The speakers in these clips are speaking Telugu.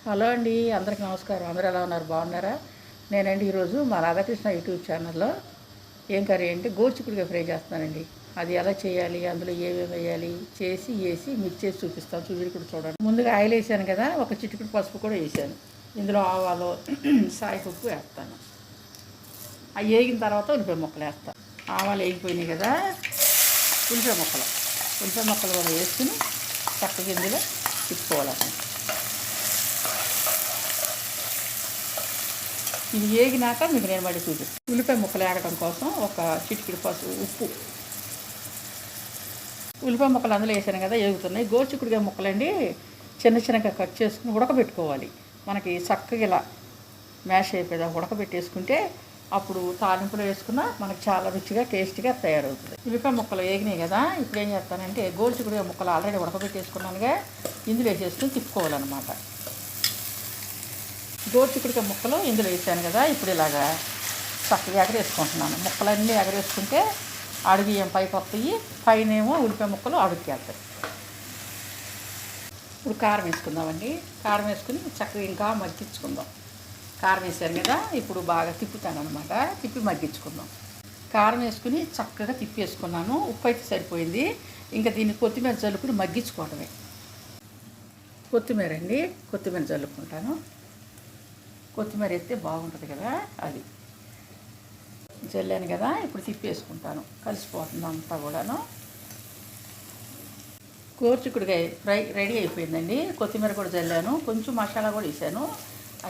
హలో అండి, అందరికి నమస్కారం. అందరూ ఎలా ఉన్నారు? బాగున్నారా? నేనండి ఈరోజు మా రాధాకృష్ణ యూట్యూబ్ ఛానల్లో ఏం కర్రీ అంటే గోరుచిక్కుడుకాయ ఫ్రై చేస్తున్నానండి. అది ఎలా చేయాలి, అందులో ఏమేమి వేయాలి వేసి మిక్స్ చేసి చూపిస్తాను. చూసి కూడా చూడండి. ముందుగా ఆయిల్ వేసాను కదా, ఒక చిటికెడు పసుపు కూడా వేసాను. ఇందులో ఆవాలు సాయిపప్పు వేస్తాను. అవి వేగిన తర్వాత ఉల్లిపాయ ముక్కలు వేస్తాను. ఆవాలు వేగిపోయినాయి కదా, ఉల్లిపాయ ముక్కలు కూడా వేసుకుని చక్కగా ఇందులో తిప్పుకోవాలన్నమాట. ఇది వేగినాక మీకు నేను మళ్ళీ చూపిస్తాను. ఉల్లిపాయ ముక్కలు వేగడం కోసం ఒక చిటికెడు ఉప్పు, ఉల్లిపాయ ముక్కలు అందులో వేసాను కదా, వేగుతున్నాయి. గోరుచిక్కుడుకాయ ముక్కలండి చిన్నగా కట్ చేసుకుని ఉడకబెట్టుకోవాలి. మనకి చక్కగా ఇలా మ్యాష్ అయిపోయేదా ఉడకబెట్టేసుకుంటే అప్పుడు తాలింపులో వేసుకున్నా మనకు చాలా రుచిగా టేస్టీగా తయారవుతుంది. ఉల్లిపాయ ముక్కలు వేగినాయి కదా, ఇప్పుడు ఏం చేస్తానంటే గోరుచిక్కుడుకాయ ముక్కలు ఆల్రెడీ ఉడకబెట్టేసుకున్నానుగా ఇందులో వేసేసుకుని తిప్పుకోవాలన్నమాట. గోరుచిక్కుడుకాయ ముక్కలు ఇందులో వేసాను కదా, ఇప్పుడు ఇలాగా చక్కగా ఎగరేసుకుంటున్నాను. ముక్కలన్నీ ఎగరేసుకుంటే అడుగు ఏం పైకి వస్తాయి, పైన ఏమో ఉల్లిపాయ ముక్కలు అడుగుకి వెళ్తాయి. ఇప్పుడు కారం వేసుకుందామండి. కారం వేసుకుని చక్కగా ఇంకా మగ్గించుకుందాం. కారం వేసాను కదా, ఇప్పుడు బాగా తిప్పుతాను అనమాట. తిప్పి మగ్గించుకుందాం. కారం వేసుకుని చక్కగా తిప్పేసుకున్నాను. ఉప్పు అయితే సరిపోయింది. ఇంకా దీన్ని కొత్తిమీర జల్లుకుని మగ్గించుకోవడమే. కొత్తిమీర జల్లుకుంటాను. కొత్తిమీర వేస్తే బాగుంటుంది కదా, అది జల్లాను కదా. ఇప్పుడు తిప్పేసుకుంటాను. కలిసిపోతుంది అంతా కూడాను. గోరుచిక్కుడుకాయ ఫ్రై రెడీ అయిపోయిందండి. కొత్తిమీర కూడా జల్లాను, కొంచెం మసాలా కూడా వేసాను.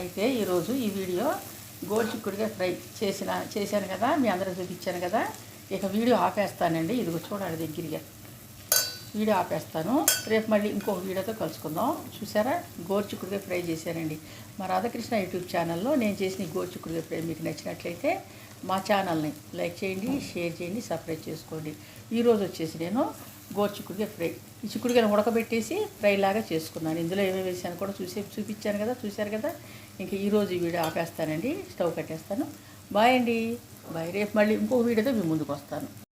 అయితే ఈరోజు ఈ వీడియో గోరుచిక్కుడుకాయ ఫ్రై చేశాను కదా, మీ అందరూ చూపించాను కదా. ఇక వీడియో ఆపేస్తానండి. ఇదిగో చూడండి, దగ్గరగా వీడియో ఆపేస్తాను. రేపు మళ్ళీ ఇంకొక వీడియోతో కలుసుకుందాం. చూసారా, గోరుచిక్కుడుకాయ ఫ్రై చేశానండి. మా రాధాకృష్ణ యూట్యూబ్ ఛానల్లో నేను చేసిన గోరుచిక్కుడుకాయ ఫ్రై మీకు నచ్చినట్లయితే మా ఛానల్ని లైక్ చేయండి, షేర్ చేయండి, సబ్స్క్రైబ్ చేసుకోండి. ఈరోజు వచ్చేసి నేను గోరుచిక్కుడుకాయ ఫ్రై, ఈ చిక్కుడుకాయలు ఉడకబెట్టేసి ఫ్రై లాగా చేసుకున్నాను. ఇందులో ఏమేమి వేసాను కూడా చూపించాను కదా, చూశారు కదా. ఇంకా ఈరోజు ఈ వీడియో ఆపేస్తానండి. స్టవ్ కట్టేస్తాను. బాయ్ అండి, బాయ్. రేపు మళ్ళీ ఇంకో వీడియోతో మీ ముందుకు వస్తాను.